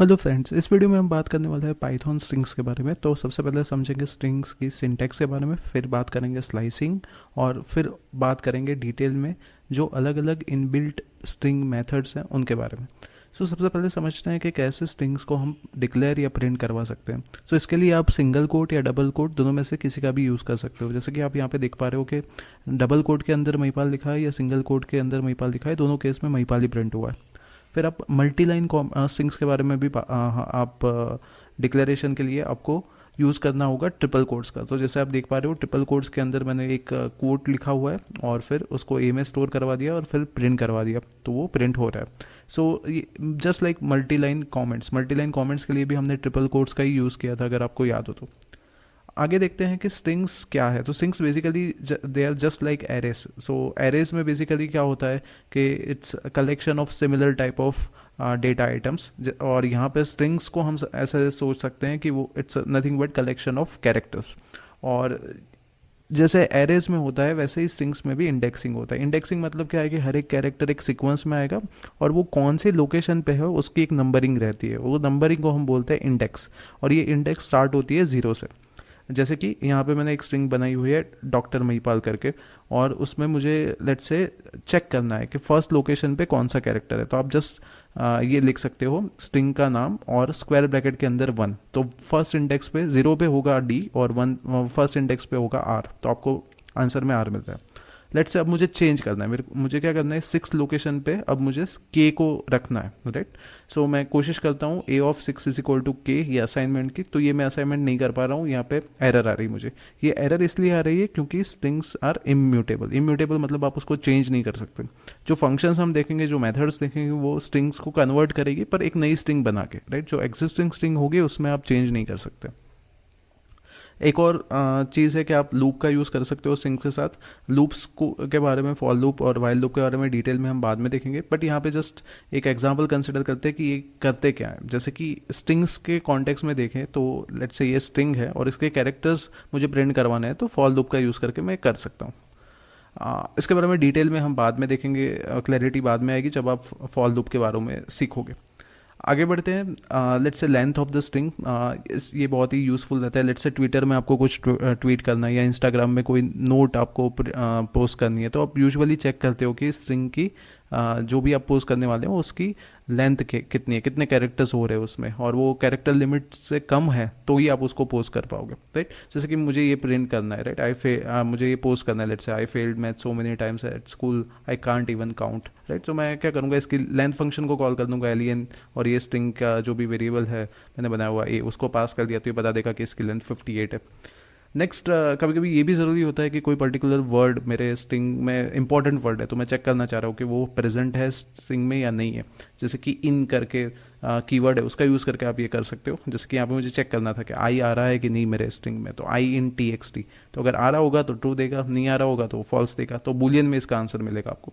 Hello friends, इस video में हम बात करने वाले हैं पाइथन स्ट्रिंग्स के बारे में। तो सबसे पहले समझेंगे स्ट्रिंग्स की सिंटैक्स के बारे में, फिर बात करेंगे स्लाइसिंग, और फिर बात करेंगे डिटेल में जो अलग अलग इनबिल्ट स्ट्रिंग मेथड्स हैं उनके बारे में। सबसे पहले समझते हैं कि कैसे स्ट्रिंग्स को हम डिक्लेयर या प्रिंट करवा सकते हैं। इसके लिए आप सिंगल कोट या डबल कोट दोनों में से किसी का भी यूज़ कर सकते हो। जैसे कि आप यहाँ पे देख पा रहे हो कि डबल कोट के अंदर महिपाल लिखा है या सिंगल कोट के अंदर महिपाल लिखा है, दोनों केस में महिपाल ही प्रिंट हुआ है। फिर आप मल्टी लाइन स्ट्रिंग्स के बारे में भी आप डिक्लेरेशन के लिए आपको यूज़ करना होगा ट्रिपल कोट्स का। तो जैसे आप देख पा रहे हो, ट्रिपल कोट्स के अंदर मैंने एक कोट लिखा हुआ है और फिर उसको ए में स्टोर करवा दिया और फिर प्रिंट करवा दिया, तो वो प्रिंट हो रहा है। Just like multi line comments के लिए भी हमने ट्रिपल कोट्स का ही यूज़ किया था, अगर आपको याद हो तो। आगे देखते हैं कि स्ट्रिंग्स क्या है। तो strings basically they are just like arrays. Arrays में बेसिकली क्या होता है कि it's collection of similar type of data items, और यहाँ पे स्ट्रिंग्स को हम ऐसे सोच सकते हैं कि वो it's nothing but collection of characters. और जैसे एरेज में होता है वैसे ही स्ट्रिंग्स में भी इंडेक्सिंग होता है। इंडेक्सिंग मतलब क्या है कि हर एक कैरेक्टर एक सीक्वेंस में आएगा और वो कौन से लोकेशन पे है उसकी एक नंबरिंग रहती है, वो नंबरिंग को हम बोलते हैं इंडेक्स। और ये इंडेक्स स्टार्ट होती है 0 से। जैसे कि यहाँ पे मैंने एक स्ट्रिंग बनाई हुई है डॉक्टर महिपाल करके, और उसमें मुझे लेट्स से चेक करना है कि फर्स्ट लोकेशन पे कौन सा कैरेक्टर है। तो आप जस्ट ये लिख सकते हो स्ट्रिंग का नाम और स्क्वायर ब्रैकेट के अंदर 1। तो फर्स्ट इंडेक्स पे 0 पे होगा डी और 1 फर्स्ट इंडेक्स पे होगा आर, तो आपको आंसर में आर मिल रहा है। लेट्स से अब मुझे चेंज करना है, मुझे क्या करना है, 6 लोकेशन पे अब मुझे के को रखना है, राइट। मैं कोशिश करता हूँ ए ऑफ 6 इज इक्वल टू के, ये असाइनमेंट की। तो ये मैं असाइनमेंट नहीं कर पा रहा हूँ, यहाँ पे एरर आ रही है मुझे। ये एरर इसलिए आ रही है क्योंकि स्ट्रिंग्स आर इम्यूटेबल। इम्यूटेबल मतलब आप उसको चेंज नहीं कर सकते। जो फंक्शंस हम देखेंगे, जो मेथड्स देखेंगे, वो स्ट्रिंग्स को कन्वर्ट करेगी पर एक नई स्ट्रिंग बना के, राइट। जो एग्जिस्टिंग स्ट्रिंग होगी उसमें आप चेंज नहीं कर सकते। एक और चीज़ है कि आप लूप का यूज़ कर सकते हो स्ट्रिंग के साथ। लूप्स को के बारे में, फॉर लूप और वाइल लूप के बारे में डिटेल में हम बाद में देखेंगे, बट यहाँ पे जस्ट एक एग्जांपल कंसिडर करते हैं कि ये करते क्या है। जैसे कि स्ट्रिंग्स के कॉन्टेक्स्ट में देखें तो लेट्स से ये स्ट्रिंग है और इसके कैरेक्टर्स मुझे प्रिंट करवाने हैं, तो फॉर लूप का यूज़ करके मैं कर सकता हूँ। इसके बारे में डिटेल में हम बाद में देखेंगे, क्लैरिटी बाद में आएगी जब आप फॉर लूप के बारे में सीखोगे। आगे बढ़ते हैं। Let's say length of the string, ये बहुत ही यूज़फुल रहता है। लेट्स से ट्विटर में आपको कुछ ट्वीट करना है या इंस्टाग्राम में कोई नोट आपको पोस्ट करनी है, तो आप यूजुअली चेक करते हो कि स्ट्रिंग की जो भी आप पोस्ट करने वाले हो उसकी लेंथ कितनी है, कितने कैरेक्टर्स हो रहे हैं उसमें, और वो कैरेक्टर लिमिट से कम है तो ही आप उसको पोस्ट कर पाओगे, राइट। जैसे कि मुझे ये प्रिंट करना है, राइट, मुझे ये पोस्ट करना है, let's say I failed math so many times at school I can't even count, right. तो मैं क्या करूँगा, इसकी लेंथ फंक्शन को कॉल कर दूंगा एलियन, और ये स्ट्रिंग का जो भी वेरिएबल है मैंने बनाया हुआ ए उसको पास कर दिया, तो ये बता देगा कि इसकी लेंथ 58 है। नेक्स्ट, कभी कभी ये भी ज़रूरी होता है कि कोई पर्टिकुलर वर्ड मेरे स्ट्रिंग में इंपॉर्टेंट वर्ड है, तो मैं चेक करना चाह रहा हूँ कि वो प्रेजेंट है स्ट्रिंग में या नहीं है। जैसे कि इन करके कीवर्ड है, उसका यूज़ करके आप ये कर सकते हो। जैसे कि यहाँ पे मुझे चेक करना था कि आई आ रहा है कि नहीं मेरे स्ट्रिंग में, तो आई इन TXT, तो अगर आ रहा होगा तो ट्रू देगा, नहीं आ रहा होगा तो फॉल्स देगा, तो बूलियन में इसका आंसर मिलेगा आपको।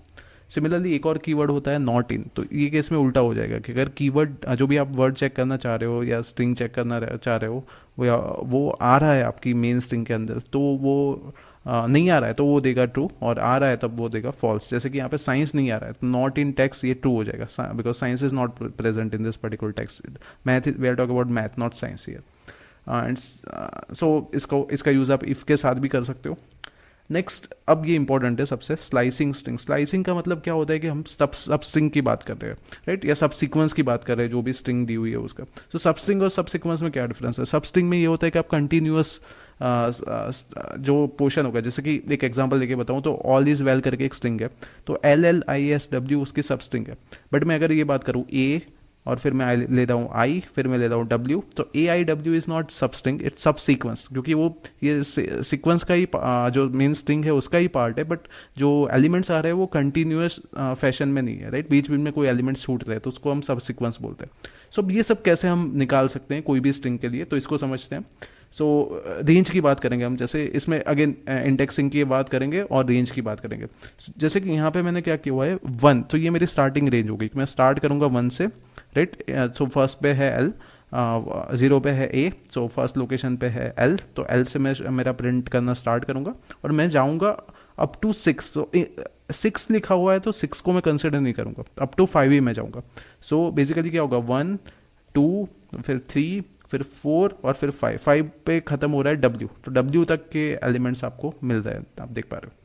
सिमिलरली एक और कीवर्ड होता है नॉट इन, तो ये केस में उल्टा हो जाएगा कि अगर कीवर्ड जो भी आप वर्ड चेक करना चाह रहे हो या स्ट्रिंग चेक करना चाह रहे हो वो आ रहा है आपकी मेन स्ट्रिंग के अंदर, तो वो नहीं आ रहा है तो वो देगा ट्रू, और आ रहा है तब वो देगा फॉल्स। जैसे कि यहाँ पे साइंस नहीं आ रहा है तो नॉट इन टेक्स्ट ये ट्रू हो जाएगा, because science is not present in this particular text. Math, we are talk about math not science here. And इसका यूज़ आप इफ़ के साथ भी कर सकते हो। नेक्स्ट, अब ये इंपॉर्टेंट है सबसे, स्लाइसिंग स्ट्रिंग। स्लाइसिंग का मतलब क्या होता है कि हम सब स्ट्रिंग की बात कर रहे हैं, राइट, या सब सीक्वेंस की बात कर रहे हैं, जो भी स्ट्रिंग दी हुई है उसका। तो सब स्ट्रिंग और सब सीक्वेंस में क्या डिफरेंस है? सब स्ट्रिंग में ये होता है कि आप कंटिन्यूअस जो पोर्शन होगा, जैसे कि एक एग्जांपल लेके बताऊं तो ऑल इज वेल करके एक स्ट्रिंग है, तो LLISW उसकी सब स्ट्रिंग है। बट मैं अगर ये बात करूँ ए, और फिर मैं लेता हूँ आई, फिर मैं लेता हूँ डब्ल्यू, तो AIW इज नॉट सब स्ट्रिंग, इट्स सब सीक्वेंस, क्योंकि वो ये सीक्वेंस का ही जो मेन स्ट्रिंग है उसका ही पार्ट है, बट जो एलिमेंट्स आ रहे हैं वो कंटिन्यूअस फैशन में नहीं है, राइट। बीच बीच में कोई एलिमेंट्स छूट रहे हैं तो उसको हम सब सीक्वेंस बोलते हैं। ये सब कैसे हम निकाल सकते हैं कोई भी स्ट्रिंग के लिए, तो इसको समझते हैं। रेंज की बात करेंगे हम, जैसे इसमें अगेन इंडेक्सिंग की बात करेंगे और रेंज की बात करेंगे। जैसे कि यहाँ पे मैंने क्या किया हुआ है 1, तो ये मेरी स्टार्टिंग रेंज होगी। मैं स्टार्ट करूँगा 1 से, राइट। फर्स्ट पे है L, 0 पे है A, फर्स्ट लोकेशन पे है L, तो L से मैं मेरा प्रिंट करना स्टार्ट करूँगा और मैं जाऊँगा अप टू 6। तो 6 लिखा हुआ है तो 6 को मैं कंसिडर नहीं करूँगा, अप टू 5 ही मैं जाऊँगा। बेसिकली क्या होगा 1 2, फिर 3, फिर 4 और फिर 5 पे ख़त्म हो रहा है W, तो W तक के एलिमेंट्स आपको मिल रहे हैं, आप देख पा रहे हो।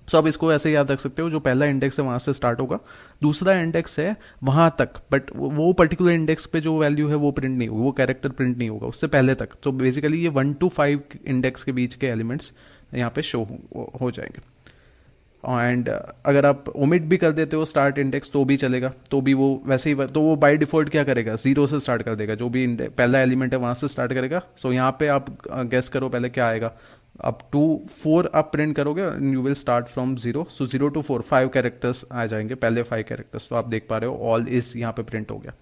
सो आप इसको ऐसे याद रख सकते हो, जो पहला इंडेक्स है वहाँ से स्टार्ट होगा, दूसरा इंडेक्स है वहाँ तक, बट वो पर्टिकुलर इंडेक्स पे जो वैल्यू है वो प्रिंट नहीं होगी, वो कैरेक्टर प्रिंट नहीं होगा उससे पहले तक। तो बेसिकली ये 1 to 5 इंडेक्स के बीच के एलिमेंट्स यहाँ पे शो हो जाएंगे। एंड अगर आप ओमिट भी कर देते हो स्टार्ट इंडेक्स तो भी चलेगा, तो भी वो वैसे ही, तो वो बाय डिफॉल्ट क्या करेगा, 0 से स्टार्ट कर देगा, जो भी पहला एलिमेंट है वहाँ से स्टार्ट करेगा। सो यहाँ पे आप गेस करो पहले क्या आएगा। अब 2 4 आप प्रिंट करोगे, you will start from 0, so 0 to 4 5 characters आ जाएंगे, पहले 5 कैरेक्टर्स। तो आप देख पा रहे हो ऑल इज यहाँ पे प्रिंट हो गया।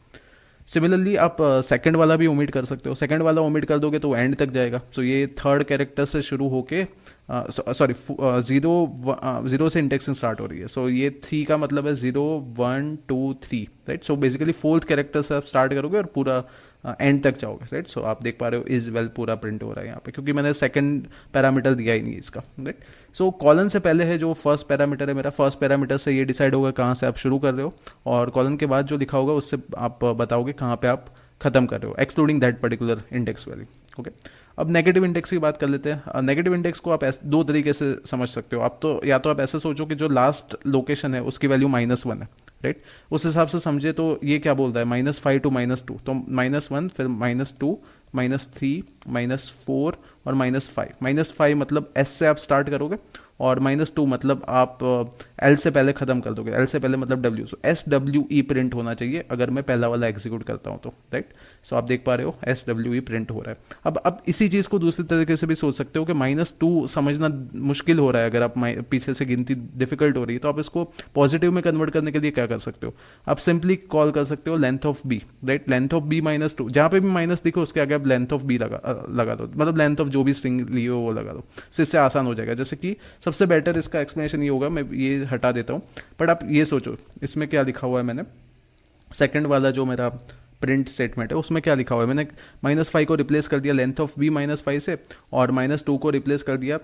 सिमिलरली आप सेकंड वाला भी ओमिट कर सकते हो, सेकंड वाला ओमिट कर दोगे तो एंड तक जाएगा। सो ये थर्ड कैरेक्टर से शुरू होके सॉरी 0 से इंडेक्सिंग स्टार्ट हो रही है। सो ये 3 का मतलब है 0 1 2 3, right. So basically fourth character से आप स्टार्ट करोगे और पूरा एंड तक जाओगे, राइट। सो आप देख पा रहे हो इज वेल पूरा प्रिंट हो रहा है यहाँ पे, क्योंकि मैंने सेकंड पैरामीटर दिया ही नहीं इसका, राइट। सो कॉलन से पहले है जो फर्स्ट पैरामीटर है मेरा, फर्स्ट पैरामीटर से ये डिसाइड होगा कहाँ से आप शुरू कर रहे हो, और कॉलन के बाद जो लिखा होगा उससे आप बताओगे कहाँ पे आप खत्म कर रहे हो, excluding that particular index value. Okay, अब नेगेटिव इंडेक्स की बात कर लेते हैं। नेगेटिव इंडेक्स को आप दो तरीके से समझ सकते हो। आप तो या तो आप ऐसे सोचो कि जो लास्ट लोकेशन है उसकी वैल्यू -1 है, राइट। उस हिसाब से समझे तो ये क्या बोलता है, -5 to -2, तो -1 फिर -2 -3 -4 और -5। -5 मतलब S से आप स्टार्ट करोगे, और -2 मतलब आप L से पहले खत्म कर दोगे, L से पहले मतलब W। सो SWE प्रिंट होना चाहिए अगर मैं पहला वाला एग्जीक्यूट करता हूँ तो, राइट। सो आप देख पा रहे हो SWE प्रिंट हो रहा है। अब इसी चीज़ को दूसरी तरीके से भी सोच सकते हो कि -2 समझना मुश्किल हो रहा है, अगर आप पीछे से गिनती डिफिकल्ट हो रही है, तो आप इसको पॉजिटिव में कन्वर्ट करने के लिए क्या कर सकते हो, आप सिंपली कॉल कर सकते हो length of B, right. Length of B -2, जहाँ पे भी माइनस दिखो उसके आगे आप लेंथ ऑफ B लगा दो, मतलब लेंथ ऑफ जो भी स्ट्रिंग ली हो वो लगा दो। सो इससे आसान हो जाएगा। जैसे कि सबसे बेटर इसका एक्सप्लेनेशन ये होगा, मैं ये हटा देता हूँ, बट आप ये सोचो इसमें क्या लिखा हुआ है। मैंने सेकंड वाला जो मेरा प्रिंट स्टेटमेंट है उसमें क्या लिखा हुआ है, मैंने -5 को रिप्लेस कर दिया लेंथ ऑफ B -5 से, और -2 को रिप्लेस कर दिया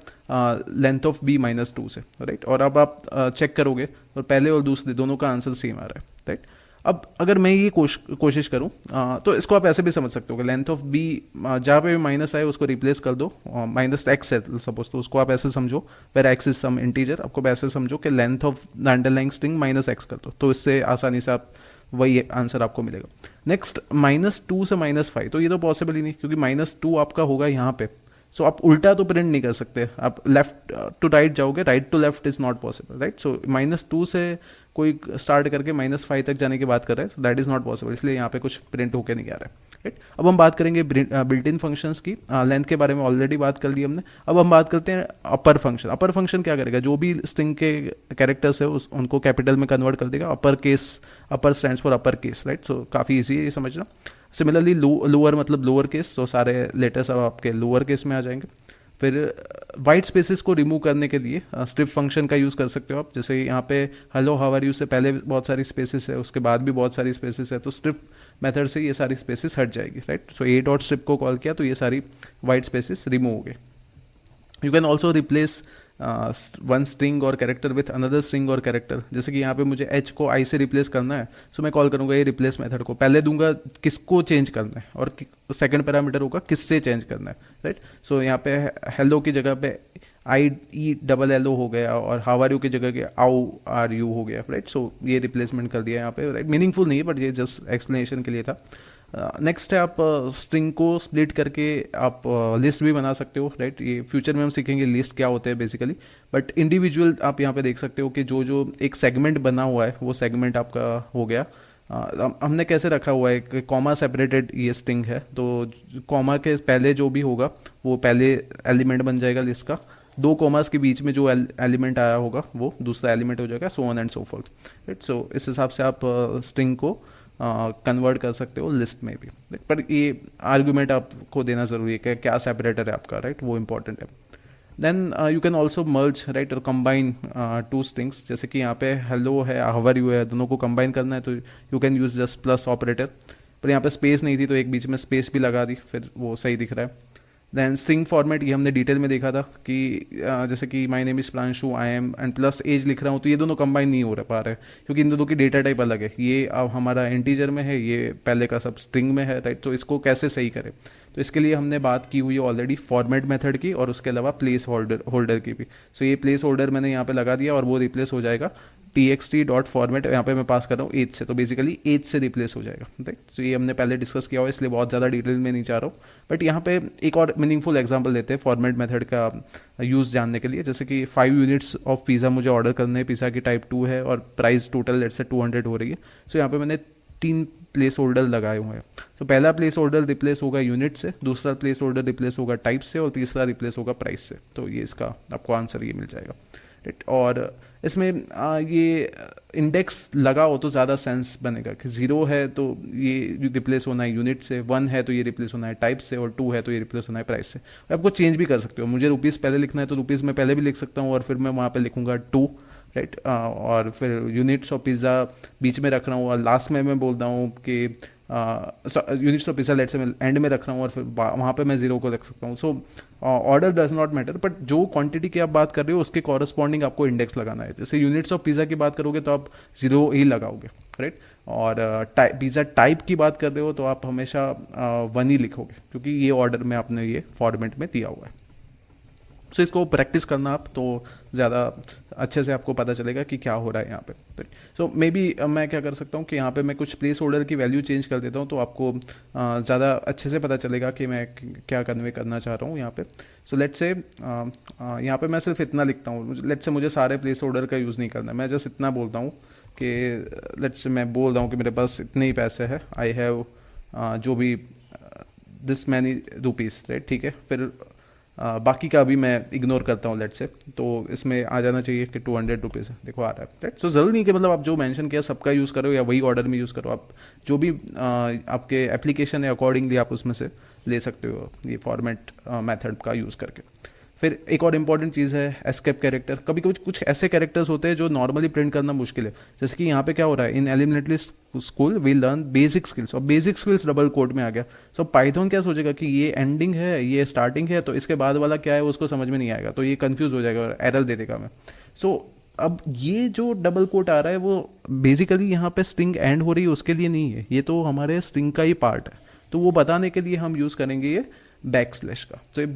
लेंथ ऑफ B -2 से, राइट। और अब आप चेक करोगे और पहले और दूसरे दोनों का आंसर सेम आ रहा है, राइट। अब अगर मैं ये कोशिश करूं तो इसको आप ऐसे भी समझ सकते हो कि लेंथ ऑफ B जहाँ पे भी माइनस आए उसको रिप्लेस कर दो, -x है सपोज, तो उसको आप ऐसे समझो, where x is some integer, आपको ऐसे समझो कि length of the underlying string -x कर दो, तो इससे आसानी से आप वही आंसर आपको मिलेगा। नेक्स्ट -2 से -5, तो ये तो पॉसिबल ही नहीं, क्योंकि -2 आपका होगा यहाँ पे। सो आप उल्टा तो प्रिंट नहीं कर सकते, आप लेफ्ट टू राइट जाओगे, right to left is not possible, right. So -2 से कोई स्टार्ट करके -5 तक जाने की बात कर रहा है, दैट इज नॉट पॉसिबल, इसलिए यहाँ पे कुछ प्रिंट होके नहीं आ रहा है, राइट। अब हम बात करेंगे बिल्ट इन फंक्शंस की। लेंथ के बारे में ऑलरेडी बात कर ली हमने। अब हम बात करते हैं अपर फंक्शन। अपर फंक्शन क्या करेगा, जो भी स्ट्रिंग के कैरेक्टर्स है उनको कैपिटल में कन्वर्ट कर देगा। Upper case, upper stands for upper case, right. So काफ़ी ईजी है ये समझना। सिमिलरली लोअर मतलब लोअर केस, तो सारे लेटर्स अब आपके लोअर केस में आ जाएंगे। फिर वाइट स्पेसेस को रिमूव करने के लिए स्ट्रिप फंक्शन का यूज़ कर सकते हो आप। जैसे यहाँ पे हेलो हाउ आर यू से पहले बहुत सारी स्पेसेस है, उसके बाद भी बहुत सारी स्पेसेस है, तो स्ट्रिप मेथड से ये सारी स्पेसेस हट जाएगी, राइट। सो a.strip को कॉल किया तो ये सारी वाइट स्पेसेस रिमूव हो गए। You can also replace one string और कैरेक्टर विथ अनदर स्ट्रिंग और कैरेक्टर। जैसे कि यहाँ पे मुझे h को i से रिप्लेस करना है, सो मैं कॉल करूँगा ये रिप्लेस मेथड को, पहले दूंगा किसको चेंज करना है और सेकंड पैरामीटर होगा किससे चेंज करना है, राइट। सो यहाँ पे हेलो की जगह पे IELLO हो गया, और हाउ आर यू की जगह के आउ आर यू हो गया, राइट। सो ये रिप्लेसमेंट कर दिया यहाँ पे, राइट। मीनिंगफुल नहीं है बट ये जस्ट एक्सप्लेनेशन के लिए था। नेक्स्ट है आप स्ट्रिंग को स्प्लिट करके आप लिस्ट भी बना सकते हो, राइट। ये फ्यूचर में हम सीखेंगे लिस्ट क्या होते हैं बेसिकली, बट इंडिविजुअल आप यहाँ पे देख सकते हो कि जो एक सेगमेंट बना हुआ है वो सेगमेंट आपका हो गया। हमने कैसे रखा हुआ है कि कॉमा सेपरेटेड ये स्ट्रिंग है, तो कॉमा के पहले जो भी होगा वो पहले एलिमेंट बन जाएगा लिस्ट का, 2 कॉमास के बीच में जो एलिमेंट आया होगा वो दूसरा एलिमेंट हो जाएगा, so on and so forth, right. So इस हिसाब से आप स्ट्रिंग को कन्वर्ट कर सकते हो लिस्ट में भी, पर ये आर्गुमेंट आपको देना ज़रूरी है कि क्या सेपरेटर है आपका, राइट, वो इंपॉर्टेंट है। Then you can also merge, right, और कंबाइन 2 स्ट्रिंग्स। जैसे कि यहाँ पे हेलो है, हाउ आर यू है, दोनों को कंबाइन करना है तो you can use just plus operator, पर यहाँ पे स्पेस नहीं थी तो एक बीच में स्पेस भी लगा दी, फिर वो सही दिख रहा है। देन स्ट्रिंग फॉर्मेट, ये हमने डिटेल में देखा था कि जैसे कि my name is Pranshu I am and plus age लिख रहा हूँ, तो ये दोनों कंबाइन नहीं हो पा रहे क्योंकि इन दोनों की डेटा टाइप अलग है। ये अब हमारा इंटीजर में है, ये पहले का सब स्ट्रिंग में है, राइट। तो इसको कैसे सही करें, तो इसके लिए हमने बात की हुई है ऑलरेडी फॉर्मेट मेथड की और उसके अलावा प्लेस होल्डर की भी। सो ये प्लेस होल्डर मैंने यहाँ पे लगा दिया और वो रिप्लेस हो जाएगा txt.format, यहाँ पे मैं पास कर रहा हूँ एज से, तो बेसिकली एज से रिप्लेस हो जाएगा, राइट। तो ये हमने पहले डिस्कस किया हुआ, इसलिए बहुत ज़्यादा डिटेल में नहीं जा रहा हूँ। बट यहाँ पे एक और मीनिंगफुल एग्जांपल लेते हैं फॉर्मेट मेथड का यूज़ जानने के लिए। जैसे कि 5 यूनिट्स ऑफ पिज़्ज़ा मुझे ऑर्डर करने हैं, पिज़्ज़ा की टाइप 2 है और प्राइस टोटल लेट से 200 हो रही है। सो यहाँ पे मैंने 3 प्लेस होल्डर लगाए हुए हैं। तो पहला प्लेस होल्डर रिप्लेस होगा यूनिट से, दूसरा प्लेस होल्डर रिप्लेस होगा टाइप से और तीसरा रिप्लेस होगा प्राइस से। तो ये इसका आपको आंसर ये मिल जाएगा, राइट। और इसमें ये इंडेक्स लगा हो तो ज़्यादा सेंस बनेगा कि 0 है तो ये रिप्लेस होना है यूनिट से, 1 है तो ये रिप्लेस होना है टाइप से और 2 है तो ये रिप्लेस होना है प्राइस से। आपको चेंज भी कर सकते हो, मुझे रुपीज़ पहले लिखना है तो रुपीज़ मैं पहले भी लिख सकता हूँ और फिर मैं वहाँ पे लिखूँगा 2, राइट। और फिर यूनिट्स ऑफ पिज़्ज़ा बीच में रख रहा हूँ और लास्ट में मैं बोल रहा हूँ कि यूनिट्स ऑफ पिज़्ज़ा लेट से मैं एंड में रख रहा हूँ और फिर वहाँ पे मैं 0 को रख सकता हूँ। So order does not matter, but जो क्वांटिटी की आप बात कर रहे हो उसके कॉरस्पॉन्डिंग आपको इंडेक्स लगाना है। जैसे यूनिट्स ऑफ पिज़्ज़ा की बात करोगे तो आप 0 ही लगाओगे, राइट। और पिज़्ज़ा टाइप की बात कर रहे हो तो आप हमेशा 1 ही लिखोगे क्योंकि ये ऑर्डर में आपने ये फॉर्मेट में दिया हुआ है। सो इसको प्रैक्टिस करना आप, तो ज़्यादा अच्छे से आपको पता चलेगा कि क्या हो रहा है यहाँ पे। सो मे बी मैं क्या कर सकता हूँ कि यहाँ पे मैं कुछ प्लेस होल्डर की वैल्यू चेंज कर देता हूँ तो आपको ज़्यादा अच्छे से पता चलेगा कि मैं क्या कन्वे करना चाह रहा हूँ यहाँ पे। सो लेट्स से यहाँ पे मैं सिर्फ इतना लिखता हूँ, लेट्स से मुझे सारे प्लेस होल्डर का यूज़ नहीं करना, मैं जस्ट इतना बोलता हूँ कि लेट्स से मैं बोल रहा हूँ कि मेरे पास इतने ही पैसे हैं, आई हैव जो भी दिस मैनी रुपीज़, राइट, ठीक है। फिर बाकी का भी मैं इग्नोर करता हूँ लेट से, तो इसमें आ जाना चाहिए कि 200 रुपीज़ है, देखो आ रहा है, राइट। सो ज़रूरी नहीं कि मतलब आप जो मेंशन किया सबका यूज़ करो या वही ऑर्डर में यूज़ करो, आप जो भी आपके एप्लीकेशन है अकॉर्डिंगली आप उसमें से ले सकते हो ये फॉर्मेट मेथड का यूज़ करके। फिर एक और इम्पॉर्टेंट चीज़ है एस्केप कैरेक्टर। कभी कभी कुछ ऐसे कैरेक्टर्स होते हैं जो नॉर्मली प्रिंट करना मुश्किल है, जैसे कि यहाँ पे क्या हो रहा है, in elementary school we learn basic skills, और बेसिक स्किल्स डबल कोट में आ गया। सो पाइथन क्या सोचेगा कि ये एंडिंग है ये स्टार्टिंग है तो इसके बाद वाला क्या है उसको समझ में नहीं आएगा, तो ये कंफ्यूज हो जाएगा और एरर दे देगा मैं। सो अब ये जो डबल कोट आ रहा है वो बेसिकली यहाँ पे स्ट्रिंग एंड हो रही है उसके लिए नहीं है, ये तो हमारे स्ट्रिंग का ही पार्ट है। तो वो बताने के लिए हम यूज़ करेंगे ये बैक स्लैश का। तो ये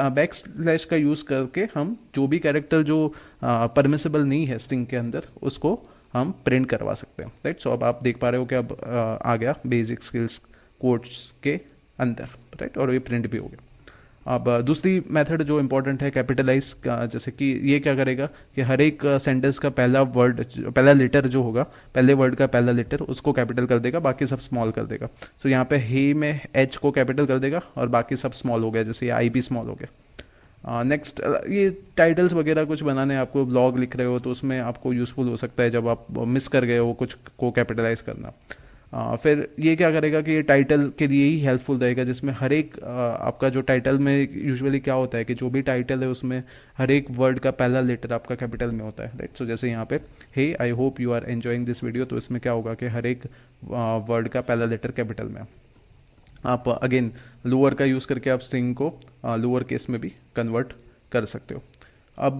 बैक स्लैश का यूज़ करके हम जो भी कैरेक्टर जो परमिसिबल नहीं है स्ट्रिंग के अंदर उसको हम प्रिंट करवा सकते हैं, राइट। सो अब आप देख पा रहे हो कि अब आ गया बेसिक स्किल्स कोट्स के अंदर, राइट, और ये प्रिंट भी हो गया। अब दूसरी मेथड जो इम्पोर्टेंट है कैपिटलाइज का, जैसे कि ये क्या करेगा कि हर एक सेंटेंस का पहला लेटर जो होगा, पहले वर्ड का पहला लेटर उसको कैपिटल कर देगा, बाकी सब स्मॉल कर देगा। सो यहाँ पे हे में एच को कैपिटल कर देगा और बाकी सब स्मॉल हो गया, जैसे ये आई भी स्मॉल हो गया। नेक्स्ट ये टाइटल्स वगैरह कुछ बनाने, आपको ब्लॉग लिख रहे हो तो उसमें आपको यूज़फुल हो सकता है जब आप मिस कर गए हो कुछ को कैपिटलाइज करना। फिर ये क्या करेगा कि ये टाइटल के लिए ही हेल्पफुल रहेगा, जिसमें हर एक आपका जो टाइटल में यूजुअली क्या होता है कि जो भी टाइटल है उसमें हर एक वर्ड का पहला लेटर आपका कैपिटल में होता है, राइट। सो जैसे यहाँ पे hey I hope you are enjoying this video, तो इसमें क्या होगा कि हर एक वर्ड का पहला लेटर कैपिटल में। आप अगेन लोअर का यूज़ करके आप स्ट्रिंग को लोअर केस में भी कन्वर्ट कर सकते हो। अब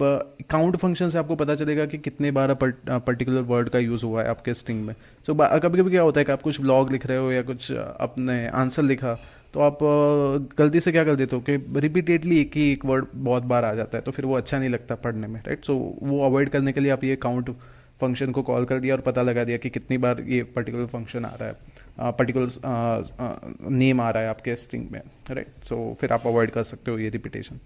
काउंट फंक्शन से आपको पता चलेगा कि कितने बार पर्टिकुलर वर्ड का यूज़ हुआ है आपके स्ट्रिंग में। सो कभी कभी क्या होता है कि आप कुछ ब्लॉग लिख रहे हो या कुछ अपने आंसर लिखा तो आप गलती से क्या कर देते हो कि रिपीटेडली एक ही एक वर्ड बहुत बार आ जाता है, तो फिर वो अच्छा नहीं लगता पढ़ने में, राइट। सो वो अवॉइड करने के लिए आप ये काउंट फंक्शन को कॉल कर दिया और पता लगा दिया कि कितनी बार ये पर्टिकुलर फंक्शन आ रहा है, पर्टिकुलर नेम आ रहा है आपके स्ट्रिंग में, राइट। सो फिर आप अवॉइड कर सकते हो ये रिपीटेशन।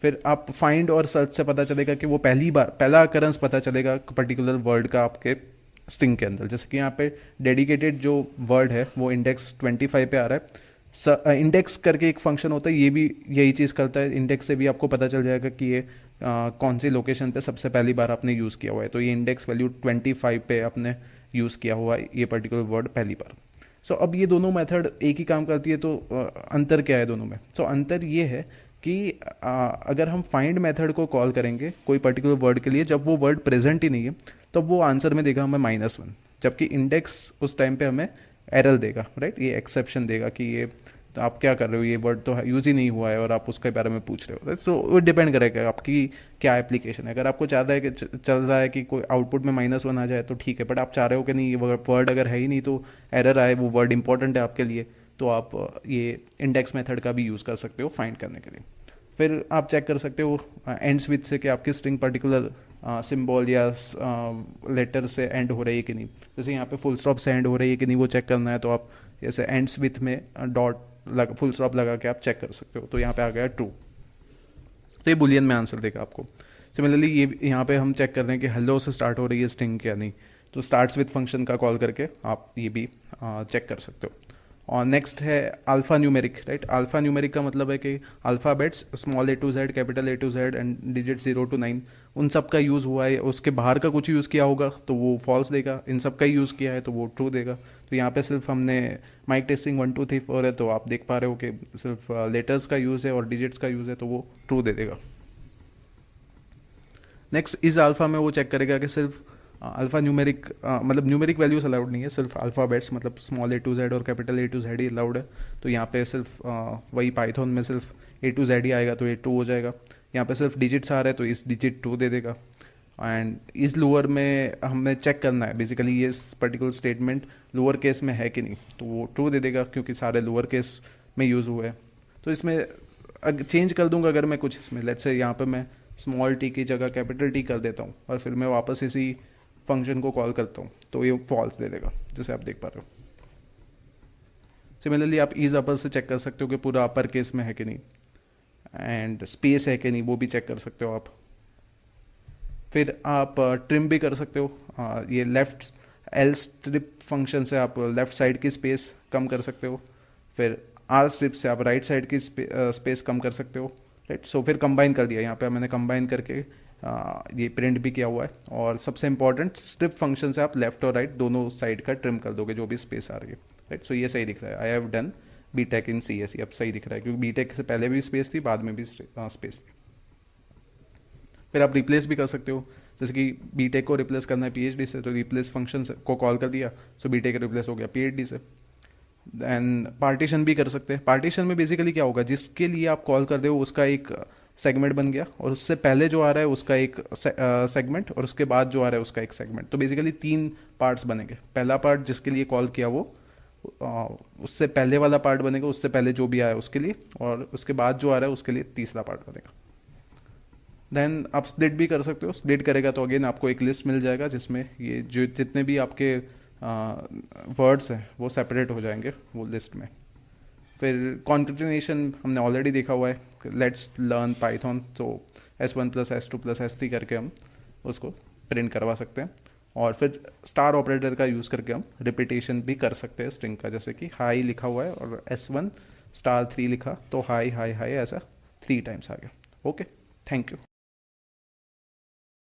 फिर आप फाइंड और सर्च से पता चलेगा कि वो पहला अकरेंस पता चलेगा पर्टिकुलर वर्ड का आपके स्ट्रिंग के अंदर। जैसे कि यहाँ पे डेडिकेटेड जो वर्ड है वो इंडेक्स 25 पे आ रहा है। इंडेक्स करके एक फंक्शन होता है, ये भी यही चीज़ करता है। इंडेक्स से भी आपको पता चल जाएगा कि ये कौन सी लोकेशन पे सबसे पहली बार आपने यूज़ किया हुआ है, तो ये इंडेक्स वैल्यू 25 पे आपने यूज़ किया हुआ है ये पर्टिकुलर वर्ड पहली बार। सो अब ये दोनों मेथड एक ही काम करती है, तो अंतर क्या है दोनों में? सो अंतर ये है कि अगर हम फाइंड मेथड को कॉल करेंगे कोई पर्टिकुलर वर्ड के लिए, जब वो वर्ड प्रेजेंट ही नहीं है तब वो आंसर में देगा हमें -1, जबकि इंडेक्स उस टाइम पे हमें एरर देगा, राइट। ये एक्सेप्शन देगा कि ये तो आप क्या कर रहे हो, ये वर्ड तो यूज़ ही नहीं हुआ है और आप उसके बारे में पूछ रहे हो। तो वो डिपेंड करेगा आपकी क्या एप्लीकेशन है। अगर आपको चाहता है कि चल रहा है कि कोई आउटपुट में -1 आ जाए तो ठीक है, बट आप चाह रहे हो कि नहीं, ये वर्ड अगर है ही नहीं तो एरर आए, वो वर्ड इंपॉर्टेंट है आपके लिए, तो आप ये इंडेक्स मेथड का भी यूज़ कर सकते हो फाइंड करने के लिए। फिर आप चेक कर सकते हो एंड्स विथ से कि आपकी स्ट्रिंग पर्टिकुलर सिंबल या लेटर से एंड हो रही है कि नहीं। जैसे यहाँ पे फुल स्टॉप से एंड हो रही है कि नहीं वो चेक करना है, तो आप जैसे एंड्स विथ में डॉट फुल स्टॉप लगा के आप चेक कर सकते हो। तो यहाँ पे आ गया ट्रू, तो ये बुलियन में आंसर देगा आपको। सिमिलरली ये यहाँ पे हम चेक कर रहे हैं कि हेलो से स्टार्ट हो रही है स्ट्रिंग क्या नहीं, तो स्टार्ट्स विथ फंक्शन का कॉल करके आप ये भी चेक कर सकते हो। और नेक्स्ट है alpha numeric, right. Alpha numeric का मतलब है कि alphabets small A to Z, capital A to Z and digit 0 to 9 उन सब का यूज़ हुआ है। उसके बाहर का कुछ यूज़ किया होगा तो वो फॉल्स देगा, इन सब का यूज़ किया है तो वो ट्रू देगा। तो यहाँ पे सिर्फ हमने माइक टेस्टिंग 1 2 3 4 है, तो आप देख पा रहे हो कि सिर्फ लेटर्स का यूज़ है और डिजिट्स का यूज़ है, तो वो ट्रू दे देगा। नेक्स्ट इस अल्फ़ा में वो चेक करेगा कि सिर्फ अल्फ़ा न्यूमेरिक मतलब न्यूमेरिक वैल्यूज अलाउड नहीं है, सिर्फ अल्फ़ाबेट्स मतलब स्मॉल A to Z और capital A to Z he allowed है। तो यहाँ पे सिर्फ वही पाइथन में सिर्फ A to Z ही आएगा, तो ये ट्रू हो जाएगा। यहाँ पे सिर्फ डिजिट्स आ रहे हैं तो इस डिजिट ट्रू दे देगा। एंड इस लोअर में हमें चेक करना है बेसिकली ये पर्टिकुलर स्टेटमेंट लोअर केस में है कि नहीं, तो वो ट्रू दे देगा क्योंकि सारे लोअर केस में यूज़ हुए हैं। तो इसमें चेंज कर दूंगा अगर मैं कुछ इसमें, लेट्स से यहाँ पे मैं स्मॉल टी की जगह कैपिटल टी कर देता हूँ और फिर मैं वापस इसी फंक्शन को कॉल करता हूँ, तो ये फॉल्स दे देगा, जैसे आप देख पा रहे हो। सिमिलरली आप ईज अपर से चेक कर सकते हो कि पूरा अपर केस में है कि नहीं, एंड स्पेस है कि नहीं वो भी चेक कर सकते हो आप। फिर आप ट्रिम भी कर सकते हो, ये लेफ्ट एल स्ट्रिप फंक्शन से आप लेफ्ट साइड की स्पेस कम कर सकते हो। फिर आर स्ट्रिप से आप राइट साइड की स्पेस कम कर सकते हो, राइट। सो फिर कंबाइन कर दिया, यहाँ पे मैंने कंबाइन करके ये प्रिंट भी किया हुआ है। और सबसे इंपॉर्टेंट स्ट्रिप फंक्शन से आप लेफ्ट और राइट दोनों साइड का ट्रिम कर दोगे जो भी स्पेस आ रही है, राइट। सो ये सही दिख रहा है, I have done BTech in CSE, अब सही दिख रहा है क्योंकि बीटेक से पहले भी स्पेस थी, बाद में भी स्पेस थी। फिर आप रिप्लेस भी कर सकते हो, जैसे कि बीटेक को रिप्लेस करना है PhD से, तो रिप्लेस फंक्शन को कॉल कर दिया, सो बीटेक रिप्लेस हो गया PhD से। देन पार्टीशन भी कर सकते हैं। पार्टीशन में बेसिकली क्या होगा, जिसके लिए आप कॉल कर रहे हो उसका एक सेगमेंट बन गया और उससे पहले जो आ रहा है उसका एक सेगमेंट और उसके बाद जो आ रहा है उसका एक सेगमेंट। तो बेसिकली 3 पार्ट्स बनेंगे। पहला पार्ट जिसके लिए कॉल किया वो उससे पहले वाला पार्ट बनेगा, उससे पहले जो भी आया उसके लिए, और उसके बाद जो आ रहा है उसके लिए तीसरा पार्ट बनेगा। देन आप स्प्लिट भी कर सकते हो। स्प्लिट करेगा तो अगेन आपको एक लिस्ट मिल जाएगा जिसमें ये जो जितने भी आपके वर्ड्स हैं वो सेपरेट हो जाएंगे वो लिस्ट में। फिर कॉन्केटिनेशन हमने ऑलरेडी देखा हुआ है, लेट्स लर्न पाइथन, तो S1 + S2 + S3 करके हम उसको प्रिंट करवा सकते हैं। और फिर स्टार ऑपरेटर का यूज़ करके हम रिपीटेशन भी कर सकते हैं स्ट्रिंग का, जैसे कि हाई लिखा हुआ है और S1 *3 लिखा तो हाई हाई हाई ऐसा 3 टाइम्स आ गया। Okay, thank you.